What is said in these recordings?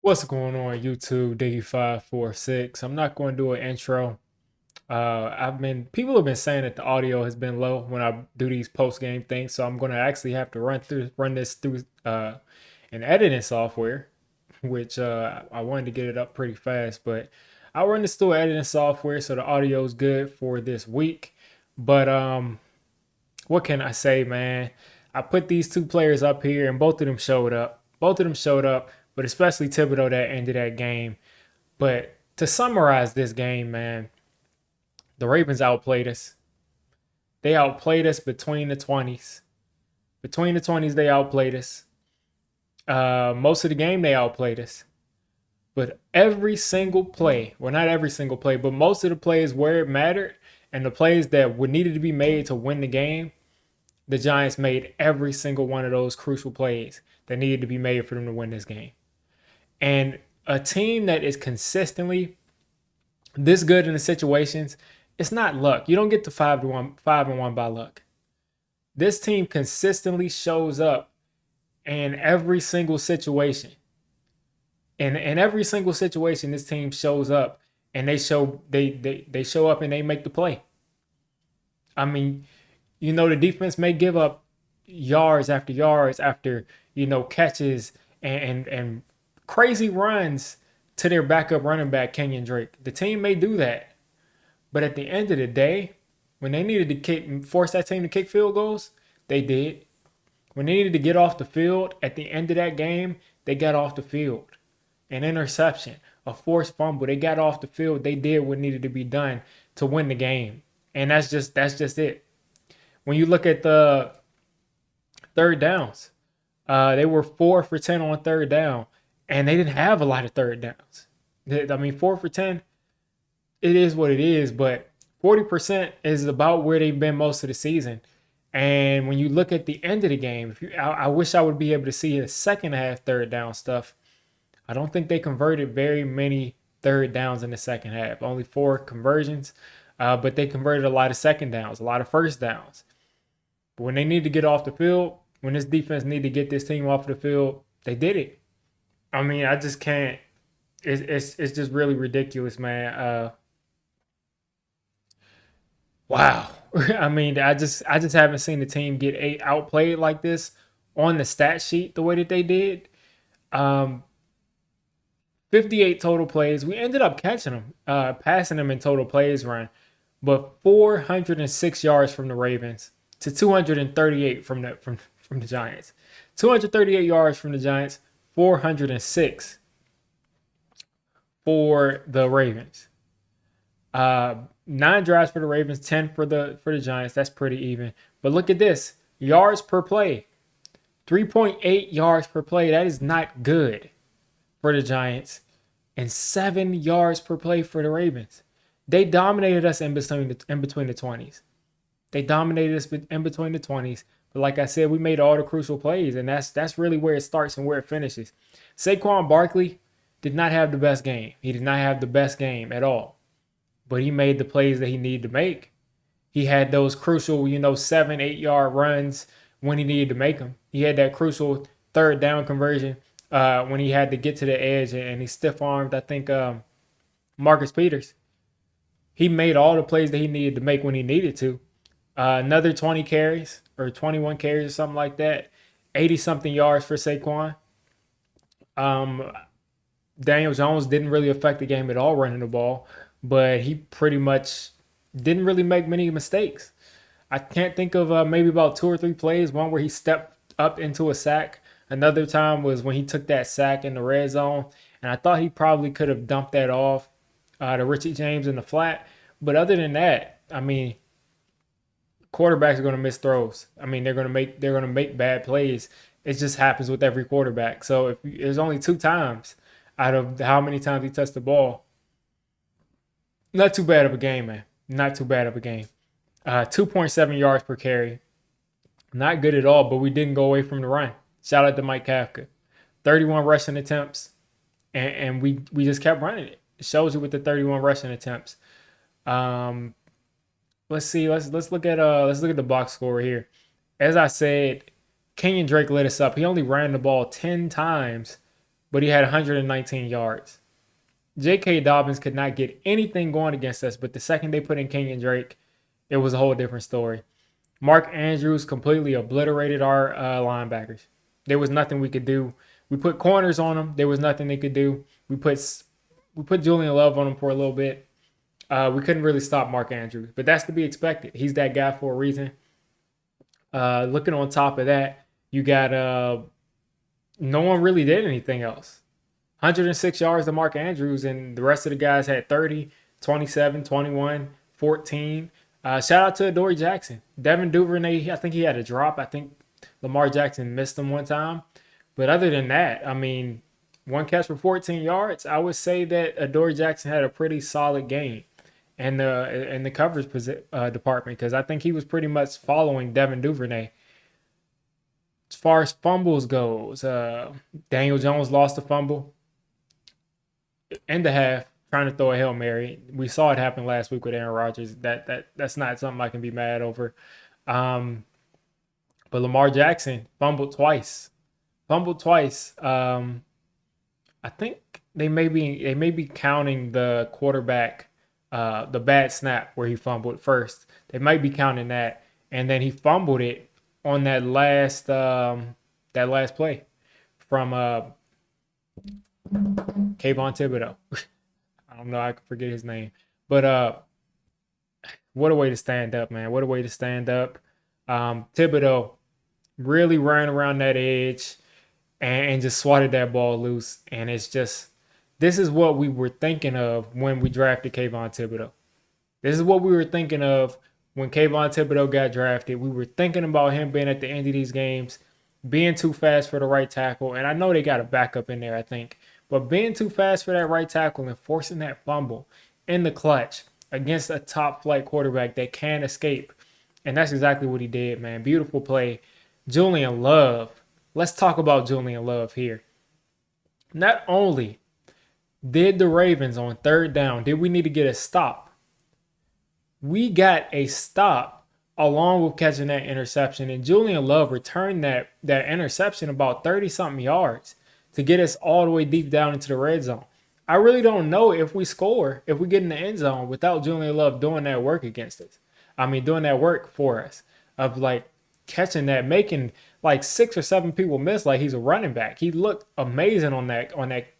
What's going on, YouTube? Diggy546. I'm not going to do an intro. People have been saying that the audio has been low when I do these post game things, so I'm going to actually have to run this through an editing software, which I wanted to get it up pretty fast, but I'll run this through editing software so the audio is good for this week. But what can I say, man? I put these two players up here, and both of them showed up. Both of them showed up, but especially Thibodeaux that ended that game. But to summarize this game, man, the Ravens outplayed us. They outplayed us between the 20s. Between the 20s, they outplayed us. Most of the game, they outplayed us. But every single play, well, not every single play, but most of the plays where it mattered and the plays that would needed to be made to win the game, the Giants made every single one of those crucial plays that needed to be made for them to win this game. And a team that is consistently this good in the situations, it's not luck. You don't get to 5-1 by luck. This team consistently shows up in every single situation. And in every single situation, this team shows up and they show up and they make the play. I mean, the defense may give up yards after catches and crazy runs to their backup running back Kenyon Drake. The team may do that, but at the end of the day, when they needed to force that team to kick field goals, they did. When they needed to get off the field at the end of that game, they got off the field. An interception, a forced fumble, they got off the field. They did what needed to be done to win the game, and that's just it. When you look at the third downs, they were 4 for 10 on third down, and they didn't have a lot of third downs. I mean, 4 for 10, it is what it is, but 40% is about where they've been most of the season. And when you look at the end of the game, I wish I would be able to see the second half third down stuff. I don't think they converted very many third downs in the second half. Only 4 conversions, but they converted a lot of second downs, a lot of first downs. But when they need to get off the field, when this defense need to get this team off the field, they did it. I mean, I just can't. It's just really ridiculous, man. Wow. I mean, I just haven't seen the team get outplayed like this on the stat sheet the way that they did. Um, 58 total plays. We ended up catching them, passing them in total plays run, but 406 yards from the Ravens to 238 from the Giants. 238 yards from the Giants, 406 for the Ravens. 9 drives for the Ravens, 10 for the Giants. That's pretty even. But look at this: yards per play, 3.8 yards per play. That is not good for the Giants, and 7 yards per play for the Ravens. They dominated us in between the 20s. They dominated us in between the 20s. But like I said, we made all the crucial plays, and that's really where it starts and where it finishes. Saquon Barkley did not have the best game. He did not have the best game at all. But he made the plays that he needed to make. He had those crucial, 7, 8 yard runs when he needed to make them. He had that crucial third down conversion when he had to get to the edge and he stiff armed, I think, Marcus Peters. He made all the plays that he needed to make when he needed to. Another 20 carries or 21 carries or something like that. 80 something yards for Saquon. Daniel Jones didn't really affect the game at all running the ball, but he pretty much didn't really make many mistakes. I can't think of maybe about 2 or 3 plays. One where he stepped up into a sack. Another time was when he took that sack in the red zone, and I thought he probably could have dumped that off to Richie James in the flat. But other than that, I mean, quarterbacks are going to miss throws. I mean, they're going to make bad plays. It just happens with every quarterback. So if there's only 2 times out of how many times he touched the ball, not too bad of a game, man. Not too bad of a game. 2.7 yards per carry. Not good at all, but we didn't go away from the run. Shout out to Mike Kafka. 31 rushing attempts, and we just kept running it. It shows you with the 31 rushing attempts. Let's see. Let's look at the box score here. As I said, Kenyon Drake lit us up. He only ran the ball 10 times, but he had 119 yards. J.K. Dobbins could not get anything going against us, but the second they put in Kenyon Drake, it was a whole different story. Mark Andrews completely obliterated our linebackers. There was nothing we could do. We put corners on them. There was nothing they could do. We put Julian Love on him for a little bit. We couldn't really stop Mark Andrews, but that's to be expected. He's that guy for a reason. Looking on top of that, you got no one really did anything else. 106 yards to Mark Andrews, and the rest of the guys had 30, 27, 21, 14. Shout out to Adoree Jackson. Devin Duvernay, I think he had a drop. I think Lamar Jackson missed him one time. But other than that, I mean, one catch for 14 yards. I would say that Adoree Jackson had a pretty solid game in the coverage department, because I think he was pretty much following Devin Duvernay. As far as fumbles goes, Daniel Jones lost a fumble in the half trying to throw a Hail Mary. We saw it happen last week with Aaron Rodgers. That's not something I can be mad over. But Lamar Jackson fumbled twice. I think they may be counting the quarterback, the bad snap where he fumbled first. They might be counting that, and then he fumbled it on that last play from Kayvon Thibodeaux. I don't know, I can forget his name, but what a way to stand up, man! What a way to stand up. Thibodeaux really ran around that edge and just swatted that ball loose, and it's just, this is what we were thinking of when we drafted Kayvon Thibodeaux. This is what we were thinking of when Kayvon Thibodeaux got drafted. We were thinking about him being at the end of these games, being too fast for the right tackle. And I know they got a backup in there, I think. But being too fast for that right tackle and forcing that fumble in the clutch against a top-flight quarterback that can't escape. And that's exactly what he did, man. Beautiful play. Julian Love. Let's talk about Julian Love here. Not only did the Ravens on third down, did we need to get a stop? We got a stop along with catching that interception. And Julian Love returned that interception about 30-something yards to get us all the way deep down into the red zone. I really don't know if we score, if we get in the end zone without Julian Love doing that work against us. I mean, doing that work for us of like catching that, making like 6 or 7 people miss like he's a running back. He looked amazing on that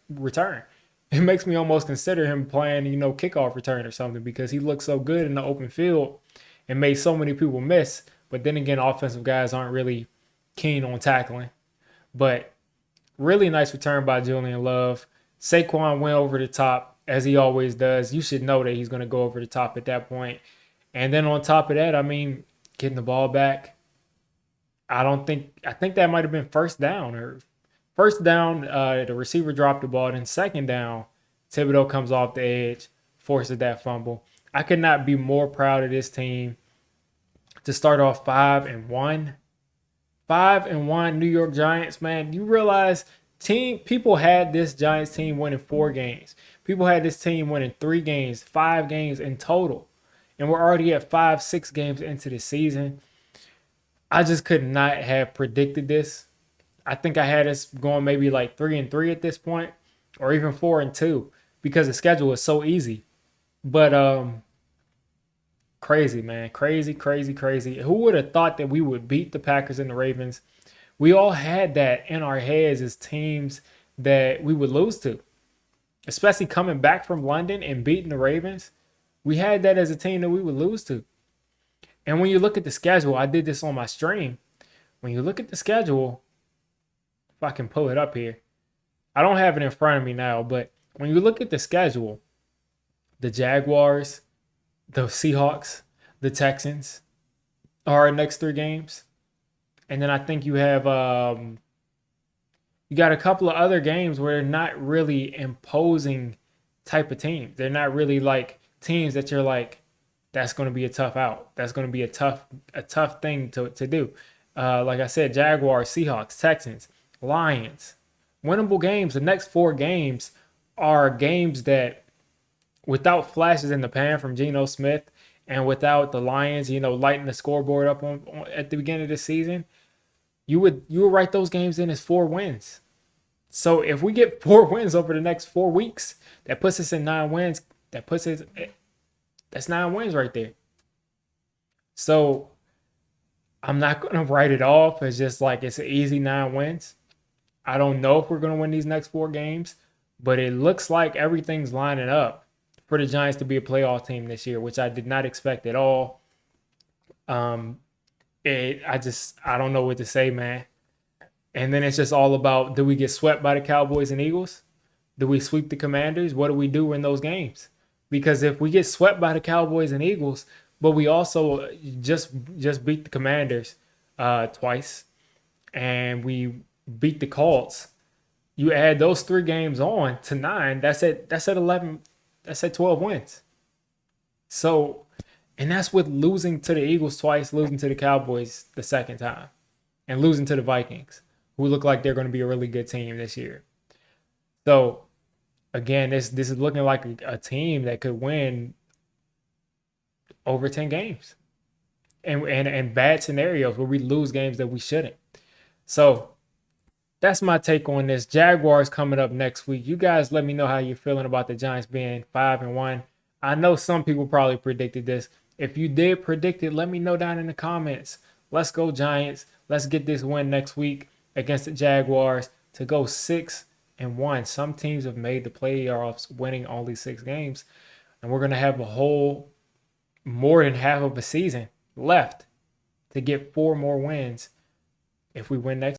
return. It makes me almost consider him playing, kickoff return or something, because he looked so good in the open field and made so many people miss. But then again, offensive guys aren't really keen on tackling. But really nice return by Julian Love. Saquon went over the top, as he always does. You should know that he's going to go over the top at that point. And then on top of that, I mean, getting the ball back. I think that might have been first down. The receiver dropped the ball. Then second down, Thibodeaux comes off the edge, forces that fumble. I could not be more proud of this team to start off 5-1. 5-1 New York Giants, man. You realize people had this Giants team winning 4 games. People had this team winning 3 games, 5 games in total. And we're already at 5-6 games into the season. I just could not have predicted this. I think I had us going maybe like 3-3 at this point, or even 4-2, because the schedule is so easy. But crazy, man. Crazy. Who would have thought that we would beat the Packers and the Ravens? We all had that in our heads as teams that we would lose to, especially coming back from London and beating the Ravens. We had that as a team that we would lose to. And when you look at the schedule, I did this on my stream. When you look at the schedule, if I can pull it up here, I don't have it in front of me now, but when you look at the schedule, the Jaguars, the Seahawks, the Texans are our next 3 games. And then I think you have you got a couple of other games where they're not really imposing type of teams. They're not really like teams that you're like, that's going to be a tough out. That's going to be a tough thing to do. Like I said, Jaguars, Seahawks, Texans, Lions, winnable games. The next 4 games are games that, without flashes in the pan from Geno Smith and without the Lions, lighting the scoreboard up at the beginning of the season, you would write those games in as 4 wins. So if we get 4 wins over the next 4 weeks, that puts us in 9 wins. That's 9 wins right there. So I'm not gonna write it off as just like it's an easy 9 wins. I don't know if we're gonna win these next 4 games, but it looks like everything's lining up for the Giants to be a playoff team this year, which I did not expect at all. Um, I don't know what to say, man. And then it's just all about, do we get swept by the Cowboys and Eagles? Do we sweep the Commanders? What do we do in those games? Because if we get swept by the Cowboys and Eagles, but we also just beat the Commanders twice, and we beat the Colts. You add those 3 games on to 9. That's at 11. That's at 12 wins. So, and that's with losing to the Eagles twice, losing to the Cowboys the second time, and losing to the Vikings, who look like they're going to be a really good team this year. So, again, this is looking like a team that could win over 10 games, and bad scenarios where we lose games that we shouldn't. So that's my take on this. Jaguars coming up next week. You guys let me know how you're feeling about the Giants being 5-1. I know some people probably predicted this. If you did predict it, let me know down in the comments. Let's go Giants. Let's get this win next week against the Jaguars to go 6-1. Some teams have made the playoffs winning only 6 games. And we're going to have more than half of a season left to get 4 more wins if we win next